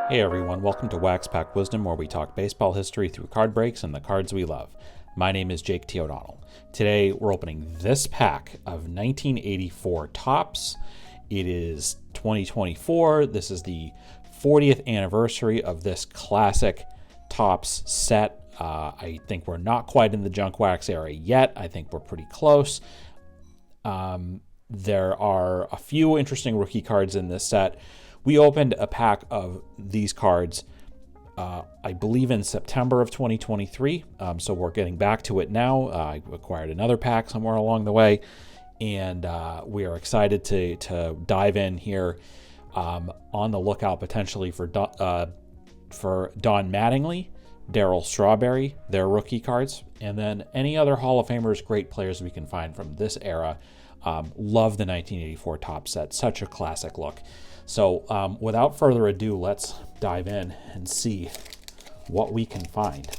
Hey everyone, welcome to Wax Pack Wisdom, where we talk baseball history through card breaks and the cards we love. My name is Jake T. O'Donnell. Today we're opening this pack of 1984 Topps. It is 2024. This is the 40th anniversary of this classic Topps set. I think we're not quite in the junk wax era yet. I think we're pretty close. There are a few interesting rookie cards in this set. We opened a pack of these cards, I believe in September of 2023, so we're getting back to it now. I acquired another pack somewhere along the way, and we are excited to dive in here, on the lookout potentially for Don Mattingly, Darryl Strawberry, their rookie cards, and then any other Hall of Famers, great players we can find from this era. Love the 1984 Topps set, such a classic look. So without further ado, let's dive in and see what we can find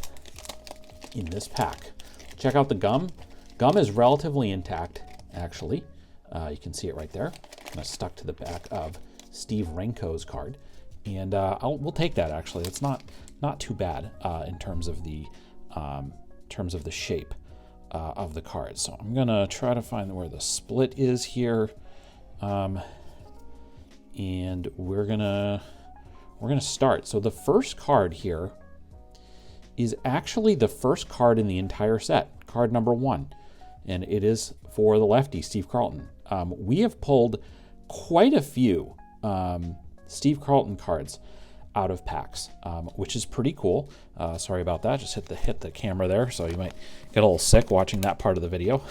in this pack. Check out the gum. Gum is relatively intact, actually. You can see it right there. Kind of stuck to the back of Steve Renko's card. And we'll take that, actually. It's not too bad in terms of the shape of the card. So I'm going to try to find where the split is here. And we're gonna start. So the first card here is actually the first card in the entire set, card number 1, and it is for the lefty, Steve Carlton. We have pulled quite a few Steve Carlton cards out of packs, which is pretty cool. Sorry about that. Just hit the camera there, so you might get a little sick watching that part of the video.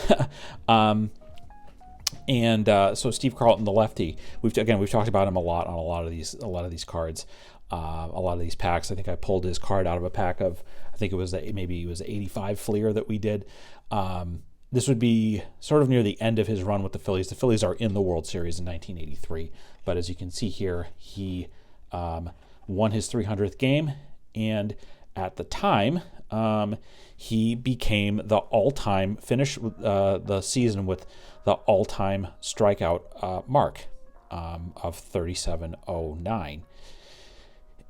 And so Steve Carlton, the lefty, we've talked about him a lot on a lot of these cards, a lot of these packs. I think I pulled his card out of a pack of, I think it was 85 Fleer that we did. This would be sort of near the end of his run with the Phillies. The Phillies are in the World Series in 1983, but as you can see here, he won his 300th game, and at the time, he became the all-time finish the season with the all-time strikeout mark of 3709.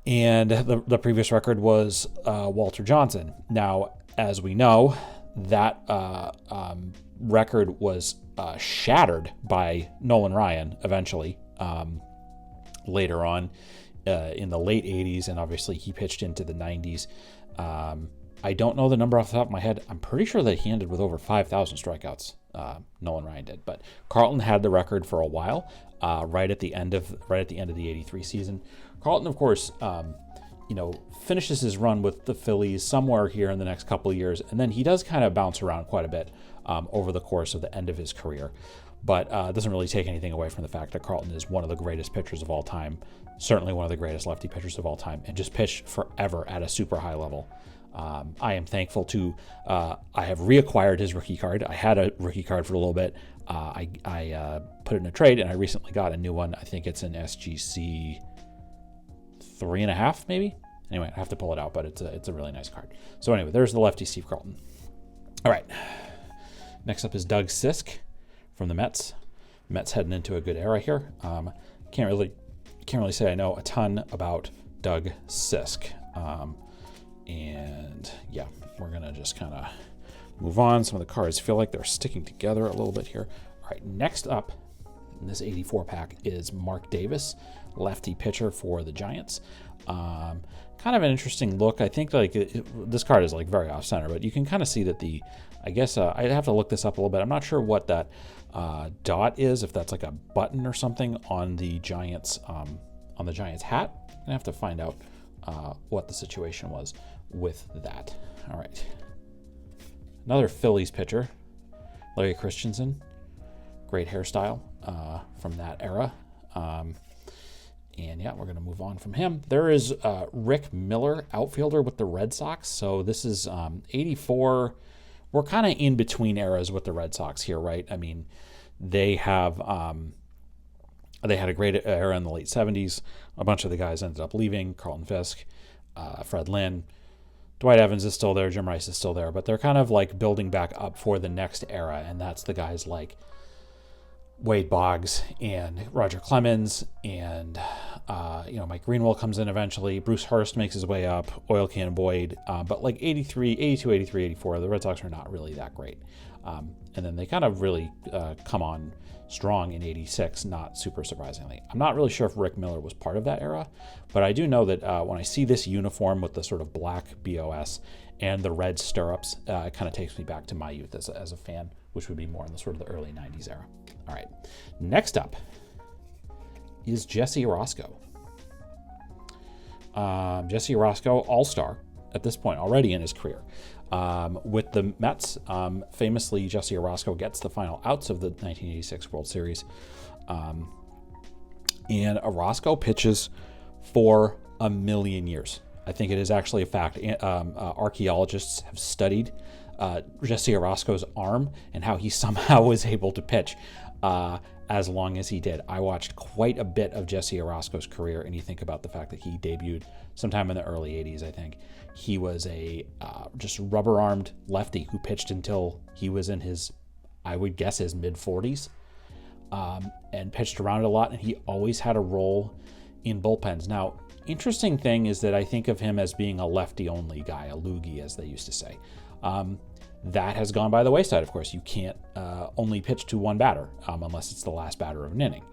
And the previous record was Walter Johnson. Now, as we know, that record was shattered by Nolan Ryan eventually later on in the late 80s, and obviously he pitched into the 90s. I don't know the number off the top of my head. I'm pretty sure that he ended with over 5,000 strikeouts. Nolan Ryan did, but Carlton had the record for a while, right at the end of the 83 season. Carlton, of course, finishes his run with the Phillies somewhere here in the next couple of years, and then he does kind of bounce around quite a bit over the course of the end of his career. But doesn't really take anything away from the fact that Carlton is one of the greatest pitchers of all time, certainly one of the greatest lefty pitchers of all time, and just pitched forever at a super high level. I am thankful to, I have reacquired his rookie card. I had a rookie card for a little bit. I put it in a trade, and I recently got a new one. I think it's an SGC 3.5, maybe. Anyway, I have to pull it out, but it's a really nice card. So anyway, there's the lefty Steve Carlton. All right. Next up is Doug Sisk from the Mets. Mets heading into a good era here. Can't really say I know a ton about Doug Sisk. And yeah, we're gonna just kind of move on. Some of the cards feel like they're sticking together a little bit here. All right, next up in this 84 pack is Mark Davis, lefty pitcher for the Giants. Kind of an interesting look. I think this card is like very off center, but you can kind of see that I'd have to look this up a little bit. I'm not sure what that dot is, if that's like a button or something on the Giants hat. I'm gonna have to find out what the situation was with that. All right. Another Phillies pitcher, Larry Christensen. Great hairstyle from that era. And yeah, we're going to move on from him. There is Rick Miller, outfielder with the Red Sox. So this is 84. We're kind of in between eras with the Red Sox here, right? I mean, they had a great era in the late 70s. A bunch of the guys ended up leaving. Carlton Fisk, Fred Lynn, Dwight Evans is still there. Jim Rice is still there. But they're kind of like building back up for the next era. And that's the guys like Wade Boggs and Roger Clemens and Mike Greenwell comes in eventually. Bruce Hurst makes his way up. Oil Can Boyd, but like 83, 82, 83, 84, the Red Sox are not really that great. And then they kind of really come on strong in 86, not super surprisingly. I'm not really sure if Rick Miller was part of that era, but I do know that when I see this uniform with the sort of black BOS and the red stirrups, it kind of takes me back to my youth as a fan, which would be more in the sort of the early 90s era. All right, next up is Jesse Orosco. Jesse Orosco, all-star at this point already in his career. With the Mets, famously, Jesse Orosco gets the final outs of the 1986 World Series. And Orosco pitches for a million years. I think it is actually a fact. Archaeologists have studied Jesse Orosco's arm and how he somehow was able to pitch as long as he did. I watched quite a bit of Jesse Orosco's career, and you think about the fact that he debuted sometime in the early 80s, I think. He was a just rubber-armed lefty who pitched until he was in his, I would guess, his mid-40s, and pitched around a lot, and he always had a role in bullpens. Now, interesting thing is that I think of him as being a lefty-only guy, a loogie, as they used to say. That has gone by the wayside, of course. You can't only pitch to one batter unless it's the last batter of an inning.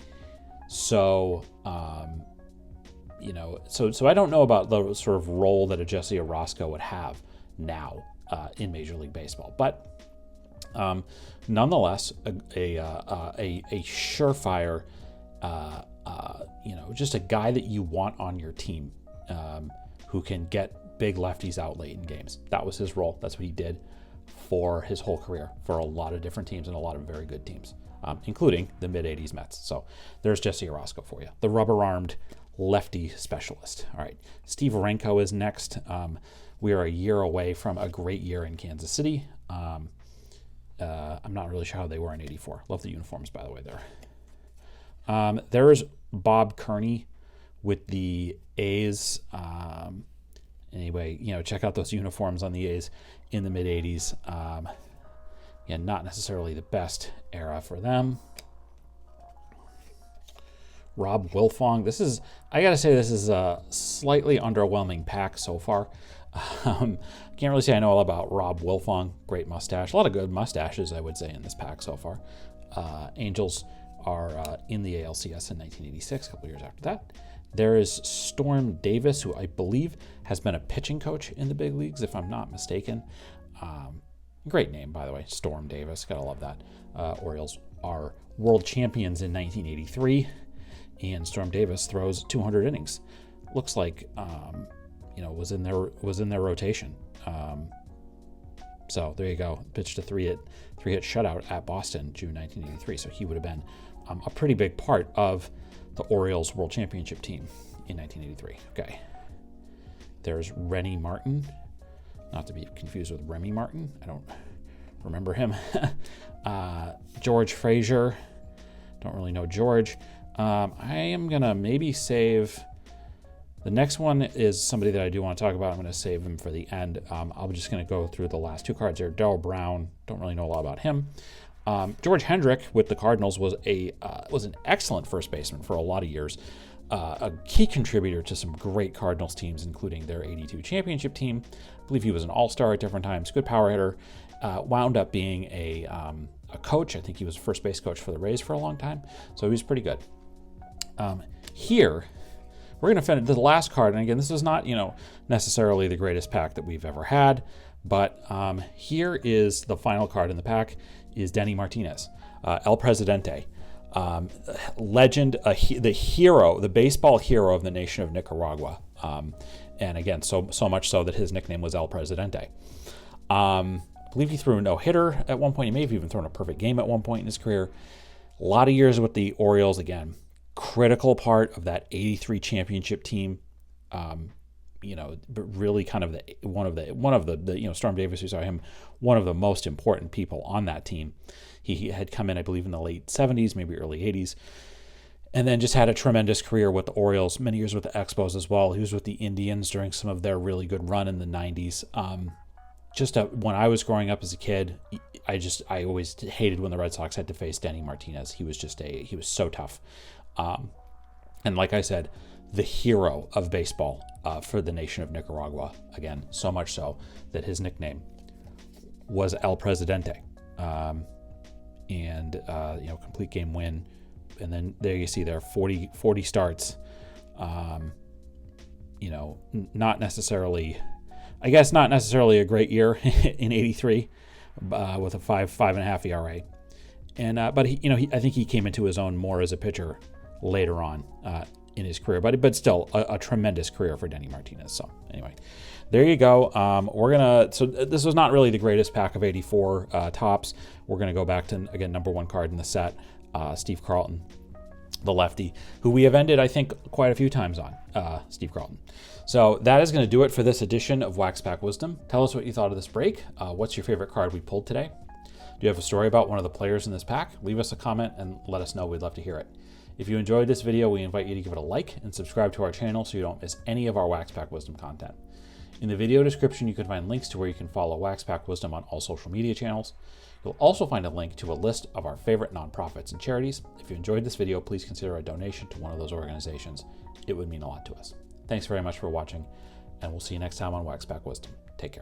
So, so I don't know about the sort of role that a Jesse Orosco would have now in Major League Baseball. But nonetheless, a surefire, just a guy that you want on your team who can get big lefties out late in games. That was his role. That's what he did for his whole career for a lot of different teams and a lot of very good teams, including the mid-'80s Mets. So there's Jesse Orosco for you, the rubber-armed lefty specialist. All right, Steve Renko is next. We are a year away from a great year in Kansas City. I'm not really sure how they were in 84. Love the uniforms, by the way, there. There's Bob Kearney with the A's. Anyway, check out those uniforms on the A's in the mid-'80s. Not necessarily the best era for them. Rob Wilfong. I got to say, this is a slightly underwhelming pack so far. Can't really say I know all about Rob Wilfong. Great mustache. A lot of good mustaches, I would say, in this pack so far. Angels are in the ALCS in 1986, a couple years after that. There is Storm Davis, who I believe has been a pitching coach in the big leagues, if I'm not mistaken. Great name, by the way, Storm Davis. Gotta love that. Orioles are world champions in 1983, and Storm Davis throws 200 innings. Looks like was in their rotation. So there you go. Pitched a three-hit shutout at Boston, June 1983. So he would have been a pretty big part of the Orioles World Championship team in 1983. Okay. There's Rennie Martin, not to be confused with Remy Martin. I don't remember him. George Frazier. Don't really know George. I am going to maybe save... The next one is somebody that I do want to talk about. I'm going to save him for the end. I'm just going to go through the last two cards here. Darryl Brown. Don't really know a lot about him. George Hendrick with the Cardinals was an excellent first baseman for a lot of years. A key contributor to some great Cardinals teams, including their 82 championship team. I believe he was an all-star at different times. Good power hitter. Wound up being a coach. I think he was first base coach for the Rays for a long time. So he was pretty good. Here, we're going to finish the last card. And again, this is not, necessarily the greatest pack that we've ever had. But here is the final card in the pack is Denny Martinez, El Presidente. Legend, the hero, the baseball hero of the nation of Nicaragua. And again, so much so that his nickname was El Presidente. I believe he threw a no-hitter at one point. He may have even thrown a perfect game at one point in his career. A lot of years with the Orioles, again, critical part of that 83 championship team. But really kind of one of the Storm Davis, we saw him, one of the most important people on that team. He had come in, I believe, in the late 70s, maybe early 80s, and then just had a tremendous career with the Orioles, many years with the Expos as well. He was with the Indians during some of their really good run in the 90s. when I was growing up as a kid, I always hated when the Red Sox had to face Denny Martinez. He was so tough. And like I said, the hero of baseball for the nation of Nicaragua. Again, so much so that his nickname was El Presidente. Complete game win. And then there you see there 40 starts. Not necessarily a great year in 83 with a 5.5 ERA. And but I think he came into his own more as a pitcher later on in his career, but still a tremendous career for Denny Martinez. So anyway, there you go. So this was not really the greatest pack of 84 tops. We're gonna go back to, again, number one card in the set, Steve Carlton, the lefty, who we have ended, I think, quite a few times on, Steve Carlton. So that is going to do it for this edition of Wax Pack Wisdom. Tell us what you thought of this break. What's your favorite card we pulled today? Do you have a story about one of the players in this pack? Leave us a comment and let us know. We'd love to hear it. If you enjoyed this video, we invite you to give it a like and subscribe to our channel so you don't miss any of our Wax Pack Wisdom content. In the video description, you can find links to where you can follow Wax Pack Wisdom on all social media channels. You'll also find a link to a list of our favorite nonprofits and charities. If you enjoyed this video, please consider a donation to one of those organizations. It would mean a lot to us. Thanks very much for watching, and we'll see you next time on Wax Pack Wisdom. Take care.